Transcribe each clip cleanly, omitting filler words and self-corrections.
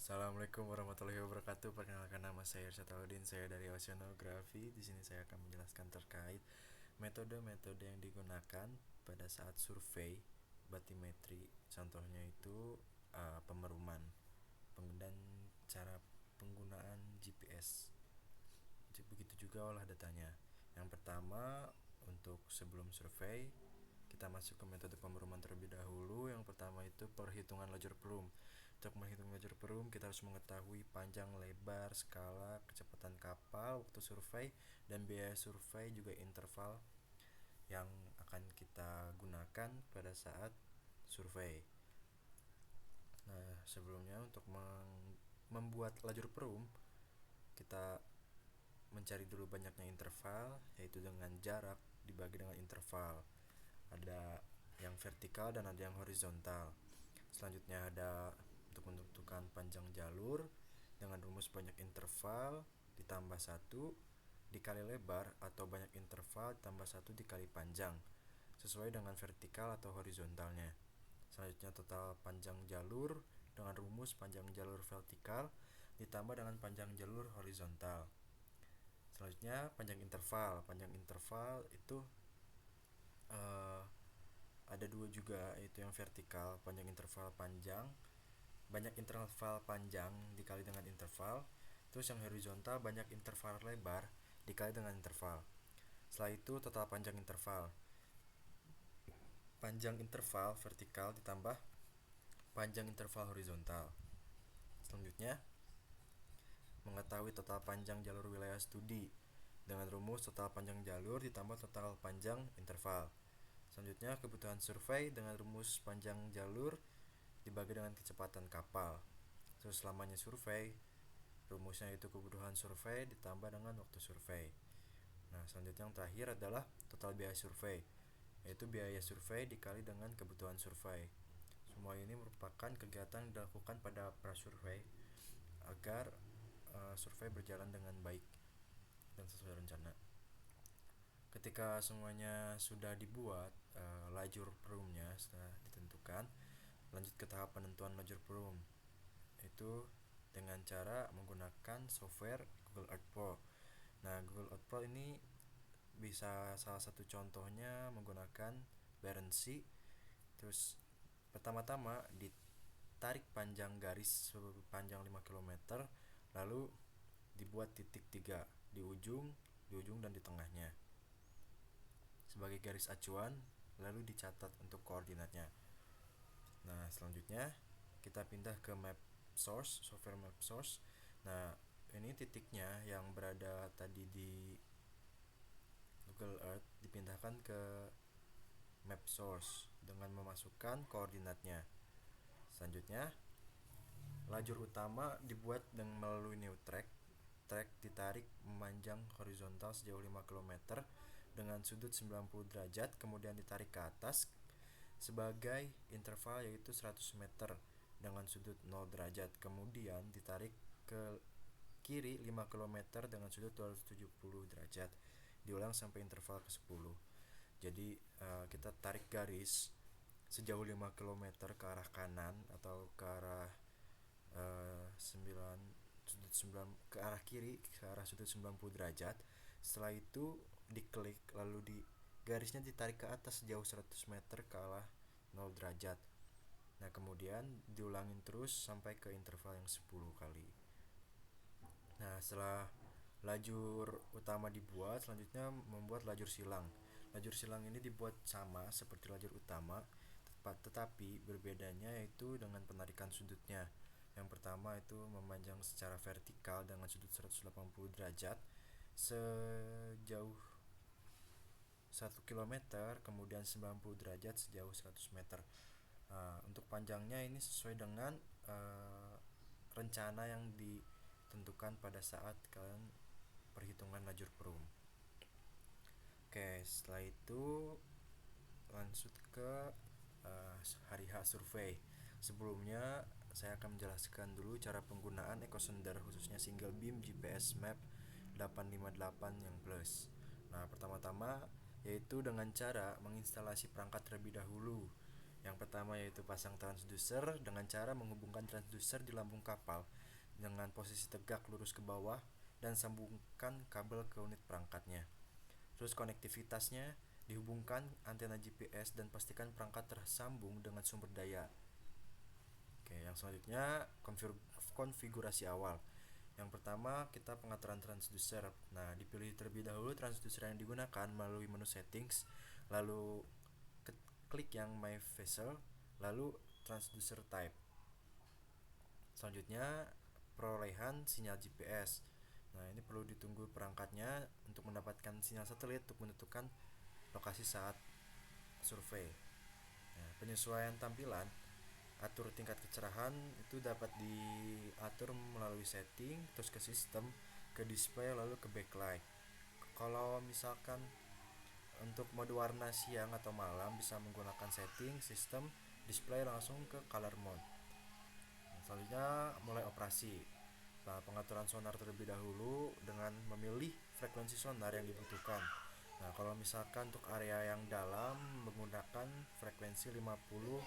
Assalamualaikum warahmatullahi wabarakatuh. Perkenalkan, nama saya Irsataudin. Saya dari Oceanografi. Di sini saya akan menjelaskan terkait metode-metode yang digunakan pada saat survei batimetri. Contohnya itu pemeruman dan cara penggunaan GPS. Begitu juga olah datanya. Yang pertama, untuk sebelum survei kita masuk ke metode pemeruman terlebih dahulu. Yang pertama itu perhitungan lajur perum. Untuk menghitung lajur perum, kita harus mengetahui panjang, lebar, skala, kecepatan kapal waktu survei, dan biaya survei, juga interval yang akan kita gunakan pada saat survei. Nah, sebelumnya untuk membuat lajur perum, kita mencari dulu banyaknya interval, yaitu dengan jarak dibagi dengan interval. Ada yang vertikal dan ada yang horizontal. Selanjutnya ada untuk menentukan panjang jalur dengan rumus banyak interval ditambah 1 dikali lebar, atau banyak interval tambah 1 dikali panjang, sesuai dengan vertikal atau horizontalnya. Selanjutnya total panjang jalur dengan rumus panjang jalur vertikal ditambah dengan panjang jalur horizontal. Selanjutnya panjang interval. Panjang interval itu ada dua juga, yaitu yang vertikal panjang interval panjang, banyak interval panjang dikali dengan interval. Terus yang horizontal banyak interval lebar dikali dengan interval. Setelah itu total panjang interval. Panjang interval vertikal ditambah panjang interval horizontal. Selanjutnya mengetahui total panjang jalur wilayah studi dengan rumus total panjang jalur ditambah total panjang interval. Selanjutnya kebutuhan survei dengan rumus panjang jalur dibagi dengan kecepatan kapal. Terus lamanya survei, rumusnya itu kebutuhan survei ditambah dengan waktu survei. Nah, selanjutnya yang terakhir adalah total biaya survei, yaitu biaya survei dikali dengan kebutuhan survei. Semua ini merupakan kegiatan yang dilakukan pada prasurvei agar survei berjalan dengan baik dan sesuai rencana. Ketika semuanya sudah dibuat, lajur perumnya sudah ditentukan, lanjut ke tahap penentuan lajur perum, itu dengan cara menggunakan software Google Earth Pro. Nah, Google Earth Pro ini bisa salah satu contohnya menggunakan Barentsi. Terus pertama-tama ditarik panjang garis sepanjang 5 km, lalu dibuat titik 3 di ujung dan di tengahnya sebagai garis acuan, lalu dicatat untuk koordinatnya. Nah, selanjutnya kita pindah ke map source, software map source. Nah, ini titiknya yang berada tadi di Google Earth dipindahkan ke map source dengan memasukkan koordinatnya. Selanjutnya, lajur utama dibuat dengan melalui new track. Track ditarik memanjang horizontal sejauh 5 km dengan sudut 90 derajat, kemudian ditarik ke atas sebagai interval, yaitu 100 meter dengan sudut 0 derajat, kemudian ditarik ke kiri 5 km dengan sudut 270 derajat. Diulang sampai interval ke-10. Jadi kita tarik garis sejauh 5 km ke arah kanan atau ke arah 9 sudut 9 ke arah kiri ke arah sudut 90 derajat. Setelah itu diklik, lalu garisnya ditarik ke atas sejauh 100 meter ke arah 0 derajat. Nah, kemudian diulangin terus sampai ke interval yang 10 kali. Nah, setelah lajur utama dibuat, selanjutnya membuat lajur silang. Lajur silang ini dibuat sama seperti lajur utama, tetapi berbedanya yaitu dengan penarikan sudutnya. Yang pertama itu memanjang secara vertikal dengan sudut 180 derajat sejauh 1 km, kemudian 90 derajat sejauh 100 meter. Untuk panjangnya ini sesuai dengan rencana yang ditentukan pada saat kalian perhitungan lajur perum. Oke, setelah itu lanjut ke hari H survei. Sebelumnya saya akan menjelaskan dulu cara penggunaan echo sounder, khususnya single beam GPS map 858 yang plus. Nah, pertama-tama yaitu dengan cara menginstalasi perangkat terlebih dahulu. Yang pertama yaitu pasang transducer dengan cara menghubungkan transducer di lambung kapal dengan posisi tegak lurus ke bawah dan sambungkan kabel ke unit perangkatnya. Terus konektivitasnya dihubungkan antena GPS dan pastikan perangkat tersambung dengan sumber daya. Oke, yang selanjutnya konfigurasi awal. Yang pertama kita pengaturan transducer. Nah, dipilih terlebih dahulu transducer yang digunakan melalui menu settings, lalu klik yang my vessel, lalu transducer type. Selanjutnya perolehan sinyal GPS. Nah, ini perlu ditunggu perangkatnya untuk mendapatkan sinyal satelit untuk menentukan lokasi saat survei. Nah, penyesuaian tampilan, atur tingkat kecerahan itu dapat diatur melalui setting, terus ke sistem, ke display, lalu ke backlight. Kalau misalkan untuk mode warna siang atau malam bisa menggunakan setting, sistem, display langsung ke color mode. Nah, selanjutnya mulai operasi. Nah, pengaturan sonar terlebih dahulu dengan memilih frekuensi sonar yang dibutuhkan. Nah, kalau misalkan untuk area yang dalam menggunakan frekuensi 50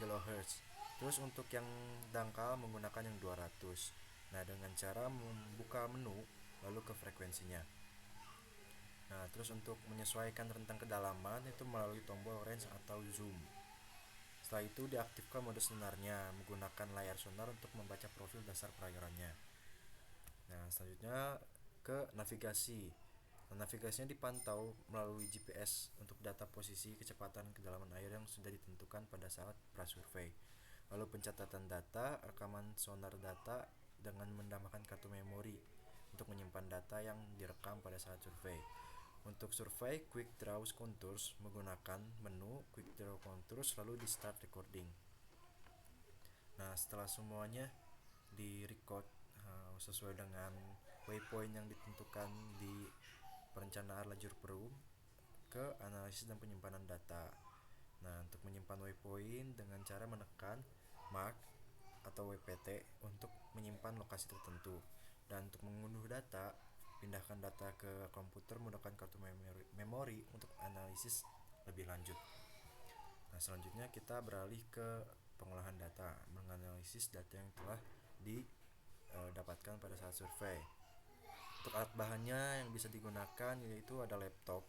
kHz. Terus untuk yang dangkal menggunakan yang 200. Nah, dengan cara membuka menu lalu ke frekuensinya. Nah, terus untuk menyesuaikan rentang kedalaman itu melalui tombol range atau zoom. Setelah itu diaktifkan mode sonarnya menggunakan layar sonar untuk membaca profil dasar perairannya. Nah, selanjutnya ke navigasi. Nah, navigasinya dipantau melalui GPS untuk data posisi kecepatan kedalaman air yang sudah ditentukan pada saat prasurvei. Lalu pencatatan data, rekaman sonar data dengan menambahkan kartu memori untuk menyimpan data yang direkam pada saat survei. Untuk survei quick draw contours menggunakan menu quick draw contours lalu di start recording. Nah, setelah semuanya di record sesuai dengan waypoint yang ditentukan di perencanaan lajur perum, ke analisis dan penyimpanan data. Nah, untuk menyimpan waypoint dengan cara menekan mark atau WPT untuk menyimpan lokasi tertentu. Dan untuk mengunduh data, pindahkan data ke komputer menggunakan kartu memori untuk analisis lebih lanjut. Nah, selanjutnya kita beralih ke pengolahan data, menganalisis data yang telah didapatkan pada saat survei. Untuk alat bahannya yang bisa digunakan yaitu ada laptop,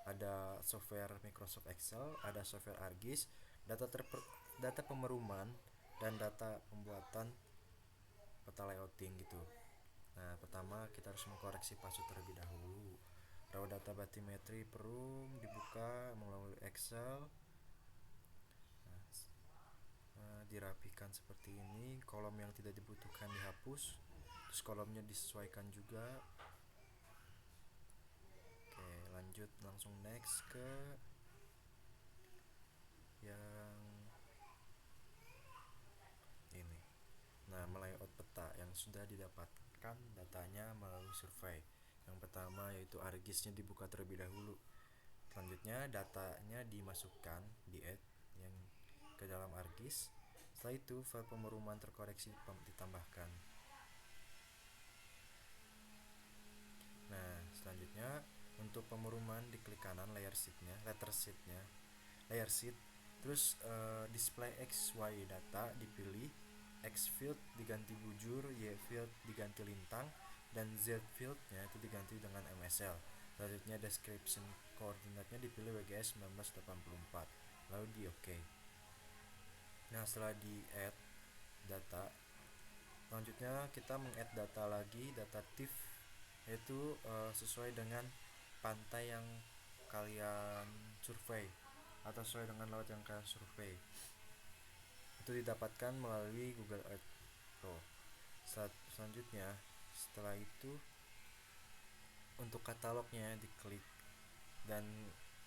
ada software Microsoft Excel, ada software ArcGIS, data pemeruman, dan data pembuatan peta layouting gitu. Nah, pertama kita harus mengkoreksi password terlebih dahulu. Raw data bathymetry perum dibuka melalui Excel. Dirapikan seperti ini, kolom yang tidak dibutuhkan dihapus, terus kolomnya disesuaikan juga. Oke, lanjut langsung next ke yang ini. Nah, melayout peta yang sudah didapatkan datanya melalui survei. Yang pertama yaitu ArcGIS-nya dibuka terlebih dahulu. Selanjutnya datanya dimasukkan di add yang ke dalam ArcGIS. Setelah itu file pemeruman terkoreksi ditambahkan. Nah, selanjutnya untuk pemeruman diklik kanan layer sheet, terus display XY data dipilih, X field diganti bujur, Y field diganti lintang, dan Z fieldnya itu diganti dengan MSL. Selanjutnya description koordinatnya dipilih WGS 1984, lalu di OK. Nah, setelah di add data, selanjutnya kita meng-add data lagi, data TIFF, yaitu sesuai dengan pantai yang kalian survei atau sesuai dengan laut yang kalian survei. Itu didapatkan melalui Google Earth Pro. Selanjutnya, setelah itu untuk katalognya diklik dan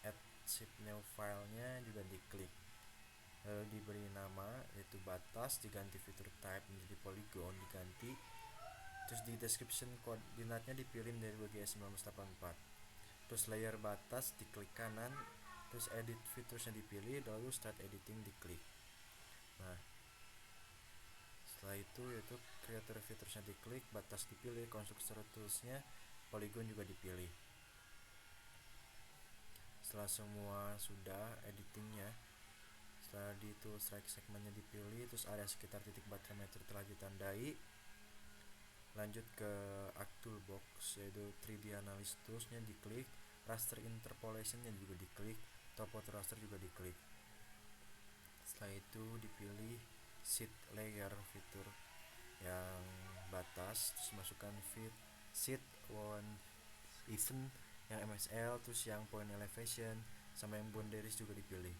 add ship new filenya juga diklik. Lalu diberi nama yaitu batas, diganti fitur type menjadi polygon, diganti. Terus di description koordinatnya dipilih dari WGS 1984. Terus layer batas diklik kanan, terus edit featuresnya dipilih, lalu start editing diklik. Nah, setelah itu yaitu creator featuresnya diklik, batas dipilih, constructor toolsnya, polygon juga dipilih. Setelah semua sudah editingnya, Setelah itu strike segmennya dipilih, terus area sekitar titik barometer telah ditandai. Lanjut ke Arc Toolbox, yaitu 3D Analysis Tools-nya diklik, Raster Interpolation-nya juga diklik, Topology Raster juga diklik. Setelah itu dipilih Sheet Layer fitur yang batas, terus masukkan sheet one even yang MSL, terus yang point elevation sama yang boundaries juga dipilih.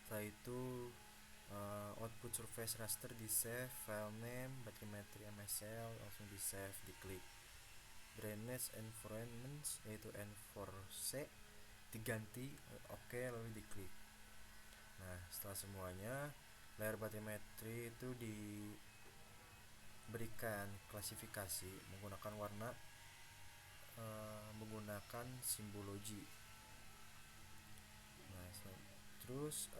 Setelah itu output surface raster di save, file name bathymetry MSL langsung di save, diklik. Drainage environment yaitu N4C diganti oke, lalu diklik. Nah, setelah semuanya layer bathymetry itu diberikan klasifikasi menggunakan warna, menggunakan simbologi. Nah, terus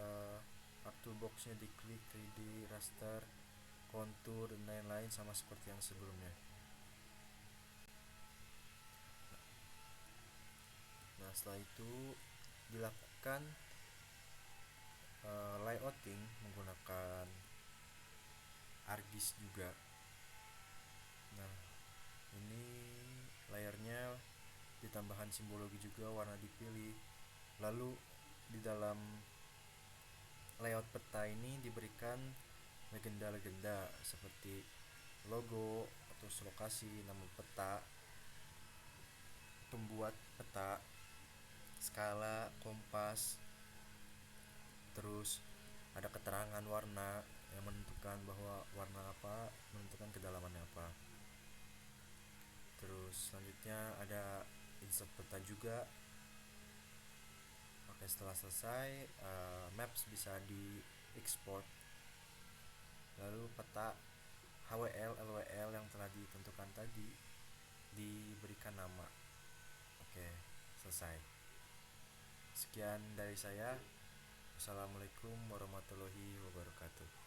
Arc Toolbox-nya diklik, 3D raster, kontur dan lain-lain sama seperti yang sebelumnya. Nah, setelah itu dilakukan layouting menggunakan ArcGIS juga. Nah, ini layarnya ditambahkan simbologi juga, warna dipilih. Lalu di dalam layout peta ini diberikan legenda-legenda seperti logo atau lokasi, nama peta, pembuat peta, skala, kompas, terus ada keterangan warna yang menentukan bahwa warna apa menentukan kedalamannya apa. Terus selanjutnya ada insert peta juga. Oke, setelah selesai maps bisa di export. Lalu peta HWL, LWL yang telah ditentukan tadi diberikan nama. Oke, selesai. Sekian dari saya. Assalamualaikum warahmatullahi wabarakatuh.